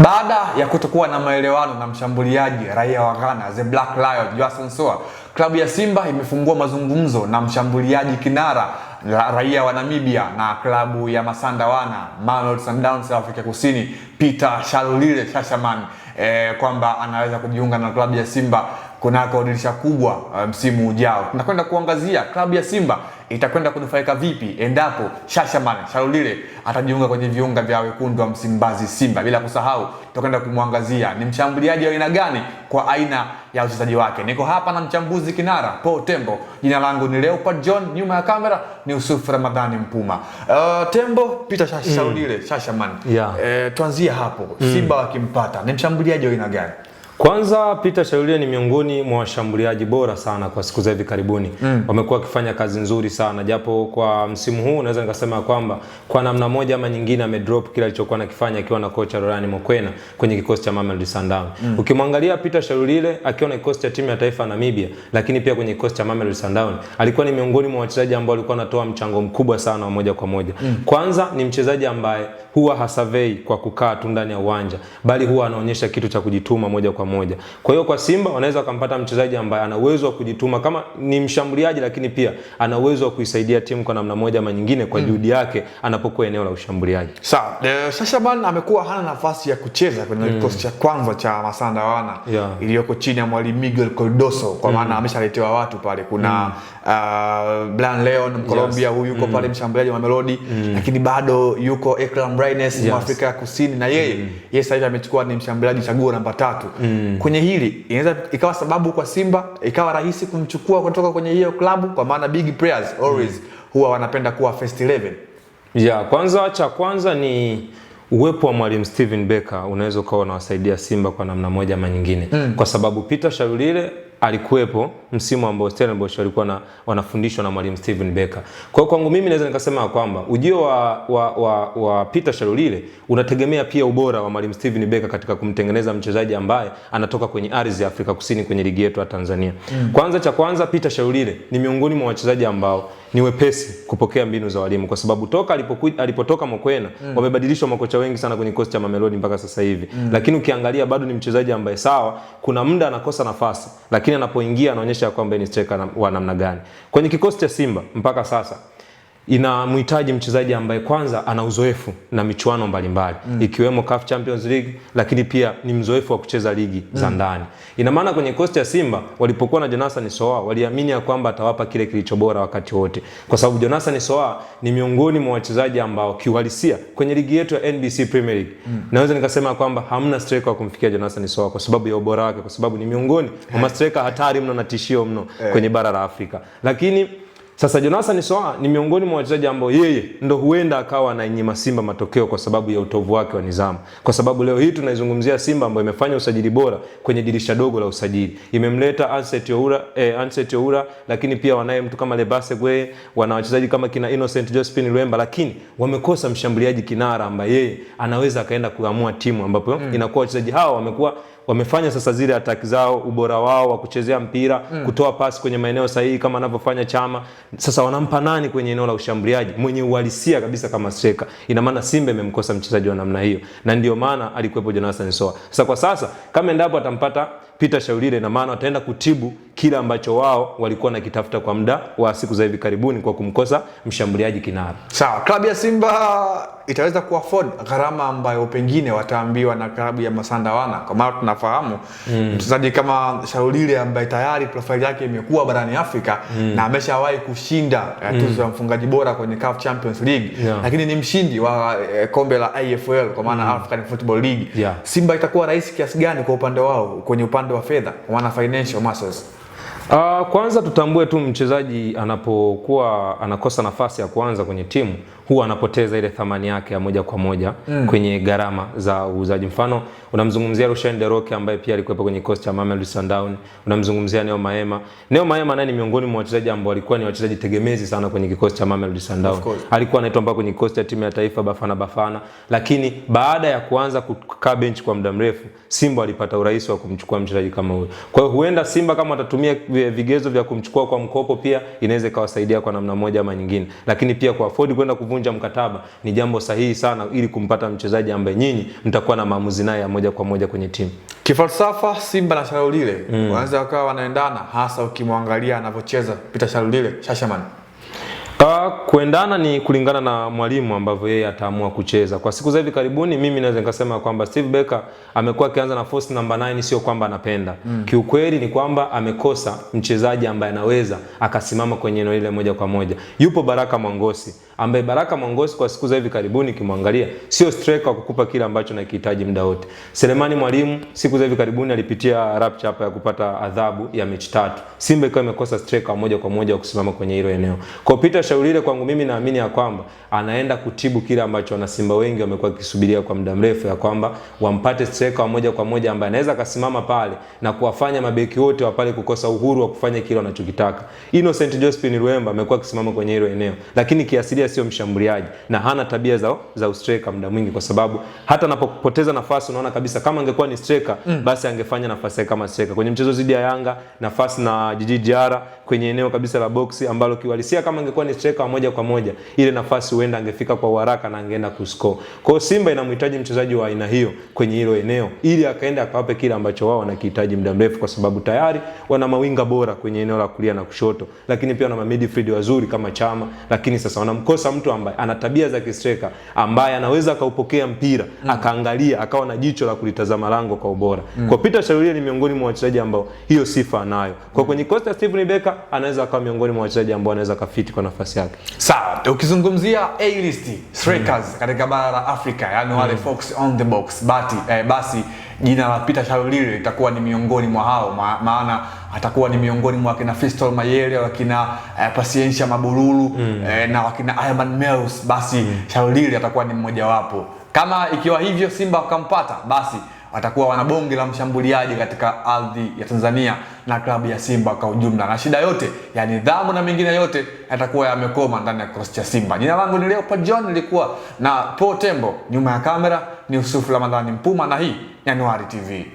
Baada ya kutokuwa na maelewano na mshambuliaji raia wa Ghana The Black Lion Johnson Soa, klabu ya Simba imefungua mazungumzo na mshambuliaji kinara raia wa Namibia na klabu ya Masandawana Mamelodi Sundowns ya Afrika Kusini Peter Shalulile Shashaman kwamba anaweza kujiunga na klabu ya Simba kunako dirisha kubwa msimu ujao. Tunakwenda kuangazia klabu ya Simba itakwenda kunufaika vipi endapo Shashaman Shalulile atajiunga kwenye viunga vya wekundu wa Msimbazi Simba. Bila kusahau tutakwenda kumwangazia ni mshambuliaji wa aina gani kwa aina ya uchezaji wake. Niko hapa na mchambuzi kinara Paul Tembo. Jina langu ni Leopard John, nyuma ya kamera ni Yusuf Ramadhani Mpuma. Tembo, Peter Shalulile Shashaman. Tuanzie hapo. Simba wakimpata ni mshambuliaji wa aina gani? Kwanza Peter Shalulile ni miongoni mwa washambuliaji bora sana kwa siku za hivi karibuni. Wamekuwa wakifanya kazi nzuri sana, japo kwa msimu huu naweza nikasema kwamba kwa namna moja ama nyingine amedrop kile alichokuwa anakifanya akiwa na kocha Ryan Mokwena kwenye kikosi cha Mamelodi Sundowns. Ukimwangalia Peter Shalulile akiwa na kikosi cha timu ya taifa ya Namibia, lakini pia kwenye kikosi cha Mamelodi Sundowns, alikuwa ni miongoni mwa wachezaji ambao walikuwa wanatoa mchango mkubwa sana wa moja kwa moja. Kwanza ni mchezaji ambaye huwa hasavei kwa kukaa tu ndani ya uwanja, bali huwa anaonyesha kitu cha kujituma moja kwa moja. Kwa hiyo kwa Simba wanaweza kumpata mchezaji ambaye ana uwezo wa kujituma kama ni mshambuliaji, lakini pia ana uwezo wa kuisaidia timu kwa namna moja ama nyingine kwa juhudi yake anapokuwa eneo la ushambuliaji. Sawa. Shashaman amekuwa hana nafasi ya kucheza kwenye kikosi cha kwanza cha Masandawana iliyoko chini ya mwalimu Miguel Cardoso, kwa maana ameshaletewa watu pale. Kuna Blan Leon Mkolombia, huyu yuko pale mshambuliaji wa Mamelodi, lakini bado yuko Ekram Raines wa Afrika Kusini, na yeye sasa hivi amechukua ni mshambuliaji chaguo namba 3. Kwenye hili inaweza ikawa sababu kwa Simba ikawa rahisi kumchukua kutoka kwenye hiyo klabu, kwa maana big players always huwa wanapenda kuwa first 11. Kwanza ni uwepo wa mwalimu Steven Becker unaweza kuwa unawasaidia Simba kwa namna moja ama nyingine. Kwa sababu Peter Shalulile alikuwepo msimu ambao Stellenbosch walikuwa wanafundishwa na mwalimu Steven Becker. Kwa hiyo kwangu mimi naweza nikasema kwamba ujio wa Peter Shalulile unategemea pia ubora wa mwalimu Steven Becker katika kumtengeneza mchezaji ambaye anatoka kwenye ardhi ya Afrika Kusini kwenye ligi yetu ya Tanzania. Kwanza Peter Shalulile ni miongoni mwa wachezaji ambao ni wepesi kupokea mbinu za walimu, kwa sababu toka alipotoka Mokwena wamebadilishwa makocha wengi sana kwenye kikosi cha Mamelodi mpaka sasa hivi. Lakini ukiangalia bado ni mchezaji ambaye sawa, kuna muda anakosa nafasi, lakini anapoingia anaonyesha kwamba ni striker wa namna gani. Kwenye kikosi cha Simba mpaka sasa inamhitaji mchezaji ambaye kwanza ana uzoefu na michuano mbalimbali ikiwemo CAF Champions League, lakini pia ni mzoefu wa kucheza ligi za ndani. Ina maana kwenye kikosi cha Simba walipokuwa na Jonathan Soa waliamini ya kwamba atawapa kile kilicho bora wakati wote, kwa sababu Jonathan Soa ni miongoni mwa wachezaji ambao kiuhalisia kwenye ligi yetu ya NBC Premier League naweza nikasema kwamba hamna striker wa kumfikia Jonathan Soa kwa sababu ya ubora wake, kwa sababu ni miongoni mwa striker hatari mno na tishio mno kwenye bara la Afrika. Lakini sasa Jonathan Soa ni miongoni mwa wachezaji ambao yeye ndo huenda akawa anainyima Simba matokeo kwa sababu ya utovu wake wa nidhamu. Kwa sababu leo hii tunaizungumzia Simba ambayo imefanya usajili bora kwenye dirisha dogo la usajili. Imemleta Anseti Oura, lakini pia wanaye mtu kama Lebase Gwe, wana wachezaji kama kina Innocent Josephine Lwemba, lakini wamekosa mshambuliaji kinara ambaye yeye anaweza akaenda kuamua timu, ambapo inakuwa wachezaji hao wamefanya sasa zile ataki zao, ubora wao wa kuchezea mpira, kutoa pasi kwenye maeneo sahihi kama anavyofanya Chama. Sasa wanampa nani kwenye eneo la ushambuliaji mwenye uhalisia kabisa kama striker? Ina maana Simba imemkosa mchezaji wa namna hiyo, na ndio maana alikuwepo Jonathan Soa. Sasa kwa sasa kama endapo atampata Peter Shalulile, na maana wataenda kutibu kile ambacho wao walikuwa nakitafuta kwa muda wa siku za hivi karibuni kwa kumkosa mshambuliaji kinara. Sawa, klabu ya Simba itaweza kuafford gharama ambayo pengine wataambiwa na klabu ya Masandawana, kwa maana tunafahamu mchezaji kama Shalulile ambaye tayari profile yake imekuwa barani Afrika na ameshawahi kushinda tuzo ya mfungaji bora kwenye CAF Champions League, lakini ni mshindi wa kombe la AFL kwa maana African Football League. Simba itakuwa rahisi kiasi gani kwa upande wao kwenye upande wa fedha, kwa maana financial muscles? Kwanza tutambue tu mchezaji anapokuwa anakosa nafasi ya kuanza kwenye timu huwa anapoteza ile thamani yake ya moja kwa moja kwenye gharama za uuzaji. Mfano unamzungumzia Rushaine De Reuck ambaye pia alikuwa kwenye kikosi cha Mamelodi Sundowns, unamzungumzia Neo Maema. Neo Maema naye ni miongoni mwa wachezaji ambao walikuwa ni wachezaji tegemezi sana kwenye kikosi cha Mamelodi Sundowns. Alikuwa anaitwa mpaka kwenye kikosi cha timu ya taifa Bafana, lakini baada ya kuanza kukaa bench kwa muda mrefu, Simba walipata urahisi wa kumchukua mchezaji kama huyo. Kwa hiyo huenda Simba kama watatumia vigezo vya kumchukua kwa mkopo, pia inaweza ikawasaidia kwa namna moja ama nyingine, lakini pia kwa afford kwenda kuvunja mkataba ni jambo sahihi sana, ili kumpata mchezaji ambaye nyinyi mtakuwa na maamuzi naye ya moja kwa moja kwenye timu. Kifalsafa Simba na Shalulile wanaweza wakawa wanaendana, hasa ukimwangalia anavyocheza Peter Shalulile Shashaman. Kuendana ni kulingana na mwalimu ambavyo yeye ataamua kucheza. Kwa siku za hivi karibuni mimi naweza nikasema kwamba Steve Barker amekuwa akianza na force number 9, sio kwamba anapenda. Kiukweli ni kwamba amekosa mchezaji ambaye anaweza akasimama kwenye eneo ile moja kwa moja. Yupo Baraka Mwangosi, ambaye Baraka Mwangosi kwa siku za hivi karibuni kimwangalia sio striker kukupa kile ambacho unakihitaji muda wote. Selemani Mwalimu siku za hivi karibuni alipitia rapture hapa ya kupata adhabu ya mechi 3. Simba ikawa imekosa striker moja kwa moja kusimama kwenye hilo eneo. Kwa Peter Shalulile kwangu mimi naamini ya kwamba anaenda kutibu kile ambacho wana Simba wengi wamekuwa kisubiria kwa muda mrefu, ya kwamba wampate striker moja kwa moja ambaye anaweza kasimama pale na kuwafanya mabeki wote wa pale kukosa uhuru wa kufanya kile wanachokitaka. Innocent Josephine Luemba amekuwa akisimama kwenye hilo eneo, lakini kiasilia sio mshambuliaji na hana tabia za striker muda mwingi, kwa sababu hata anapopoteza nafasi unaona kabisa kama angekuwa ni striker basi angefanya nafasi yake kama striker. Kwenye mchezo dhidi ya Yanga nafasi na Djigui Diarra kwenye eneo kabisa la boxi ambalo kiwalisia kama angekuwa ni striker moja kwa moja ile nafasi huenda angefika kwa haraka na angeenda kuscore. Kwa hiyo Simba inamhitaji mchezaji wa aina hiyo kwenye hilo eneo ili akaenda akawape kile ambacho wao wanakihitaji muda mrefu, kwa sababu tayari wana mawinga bora kwenye eneo la kulia na kushoto, lakini pia wana midfield wazuri kama Chama, lakini sasa wanamkosa mtu ambaye ana tabia za kistriker ambaye anaweza akaupokea mpira akaangalia akawa na jicho la kulitazama lango kwa ubora. Kwa Peter Shalulile ni miongoni mwa wachezaji ambao hiyo sifa anayo. Kwa kwenye Costa Steven Barker anaweza akawa miongoni mwa wachezaji ambao anaweza kafiti kwa nafasi yake. Sawa, ukizungumzia A-list strikers katika bara la Afrika, yani wale Fox on the box, basi jina la Peter Shalulile litakuwa ni miongoni mwa hao, maana atakuwa ni miongoni mwa kina Fiston Mayele, wakina Paciencia Mabululu na wakina Ayman Meus, basi Shalulile atakuwa ni mmoja wapo. Kama ikiwa hivyo Simba wakampata, basi watakuwa wana bonge la mshambuliaji katika ardhi ya Tanzania na klabu ya Simba kwa ujumla, na shida yote ya nidhamu na mengine yote yatakuwa yamekoma ndani ya kikosi cha Simba. Jina langu ni Leopard John, nilikuwa na Paul Tembo, nyuma ya kamera ni Yusuf Ramadhani Mpuma, na hii Januari TV.